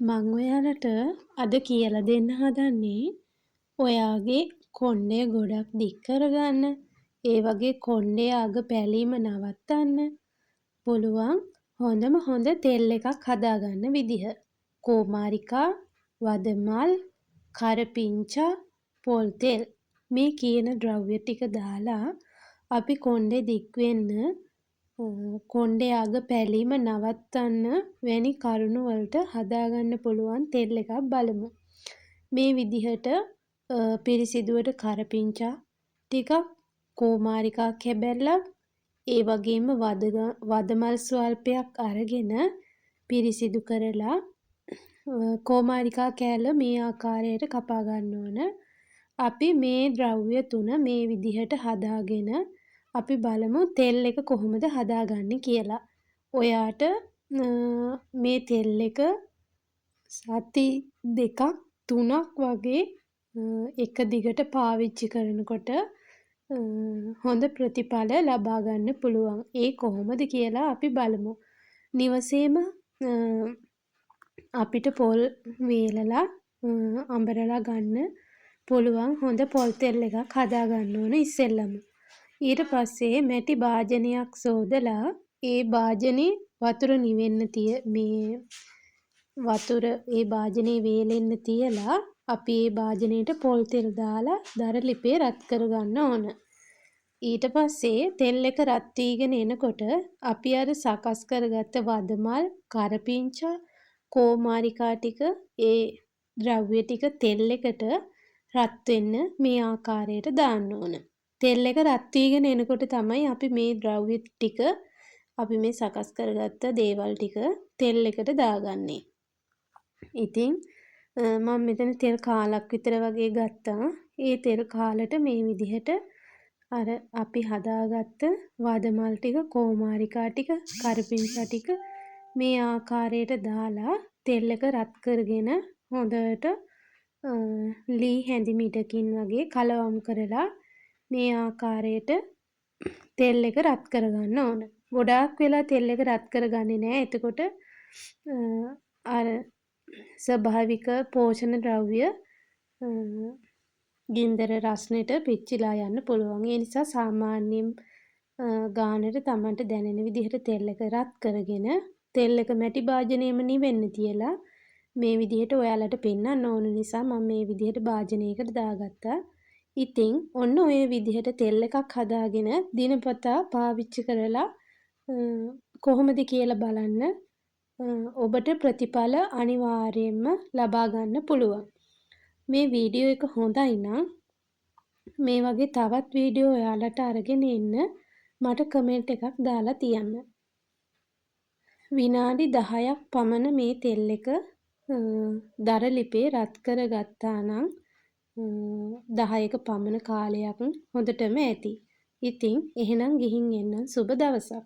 මං ඔයාලට අද කියලා දෙන්න හදන්නේ ඔයාගේ කොණ්ඩය ගොඩක් දික් කරගන්න, ඒ වගේ කොණ්ඩේ අග පැලීම නවත්තන්න පුළුවන් හොඳම හොඳ තෙල් එකක් හදාගන්න විදිහ. කෝමාරිකා, වදමල්, කරපිංචා, පොල් තෙල් මේ කියන ද්‍රව්‍ය ටික දාලා අපි කොණ්ඩේ දික් වෙන්න, කොණ්ඩේ අග පැලීම නවත්තන්න වැනි කරුණු වලට හදාගන්න පුළුවන් තෙල් එකක් බලමු. මේ විදිහට පිරිසිදුවට කරපිංචා ටිකක්, කෝමාරිකා කැබැල්ලක්, ඒ වගේම වදමල් ස්වල්පයක් අරගෙන පිරිසිදු කරලා කෝමාරිකා කෑල්ල මේ ආකාරයට කපා ගන්න ඕන. අපි මේ ද්‍රව්‍ය තුන මේ විදිහට හදාගෙන අපි බලමු තෙල් එක කොහොමද හදාගන්නේ කියලා. ඔයාට මේ තෙල් එක සති 2ක් 3ක් වගේ එක දිගට පාවිච්චි කරනකොට හොඳ ප්‍රතිඵල ලබා ගන්න පුළුවන්. ඒ කොහොමද කියලා අපි බලමු. නිවසේම අපිට පොල් වේලලා අඹරලා ගන්න පුළුවන් හොඳ පොල් තෙල් එකක් හදා ගන්න ඕන ඉස්සෙල්ලම. ඊට පස්සේ මැටි භාජනයක් සෝදලා ඒ භාජනේ වතුර නිවෙන්න වතුර ඒ භාජනේ වේලෙන්න තියලා අපි ඒ භාජනයට පොල් තෙල් දාලා දර ලිපේ රත් කරගන්න ඕන. ඊට පස්සේ තෙල් එක රත් වීගෙන එනකොට අපි අර සකස් කරගත්ත වදමල්, කරපිංචා, කෝමාරිකා ටික ඒ ද්‍රව්‍ය ටික තෙල් එකට රත් වෙන්න මේ ආකාරයට දාන්න ඕන. තෙල් එක රත් වීගෙන එනකොට තමයි අපි මේ ද්‍රව්‍ය ටික අපි මේ සකස් කරගත්ත දේවල් ටික තෙල් එකට දාගන්නේ. ඉතින් මම මෙතන තෙල් කාලක් විතර වගේ ගත්තා. ඒ තෙල් කාලෙට මේ විදිහට අර අපි හදාගත්ත වදමල් ටික, කෝමාරිකා ටික, කරපිංචා ටික මේ ආකාරයට දාලා තෙල් එක රත් කරගෙන හොඳට ලී හැඳිමිටකින් වගේ කලවම් කරලා මේ ආකාරයට තෙල් එක රත් කරගන්න ඕන. ගොඩාක් වෙලා තෙල් එක රත් කරගන්නේ නැහැ. එතකොට අර ස්වභාවික පෝෂණ ද්‍රව්‍ය ගින්දර රස්නෙට පිච්චිලා යන්න පුළුවන්. ඒ නිසා සාමාන්‍යයෙන් ගානට Tamanට දැනෙන විදිහට තෙල් එක රත් කරගෙන තෙල් එක මැටි භාජනයෙම නිවෙන්න තියලා මේ විදිහට ඔයාලට පෙන්වන්න ඕන නිසා මම මේ විදිහට භාජනයකට දාගත්තා. ඉතින් ඔන්න ඔය විදිහට තෙල් එකක් හදාගෙන දිනපතා පාවිච්චි කරලා කොහොමද කියලා බලන්න. ඔබට ප්‍රතිඵල අනිවාර්යයෙන්ම ලබා ගන්න පුළුවන්. මේ වීඩියෝ එක හොඳයි නම් මේ වගේ තවත් වීඩියෝ ඔයාලට අරගෙන එන්න මට කමෙන්ට් එකක් දාලා තියන්න. විනාඩි 10ක් පමණ මේ තෙල් එක දර ලිපේ රත් කරගත්තා නම් 10ක පමණ කාලයක් හොඳටම ඇති. ඉතින් එහෙනම් ගිහින් එන්න සුබ දවසක්.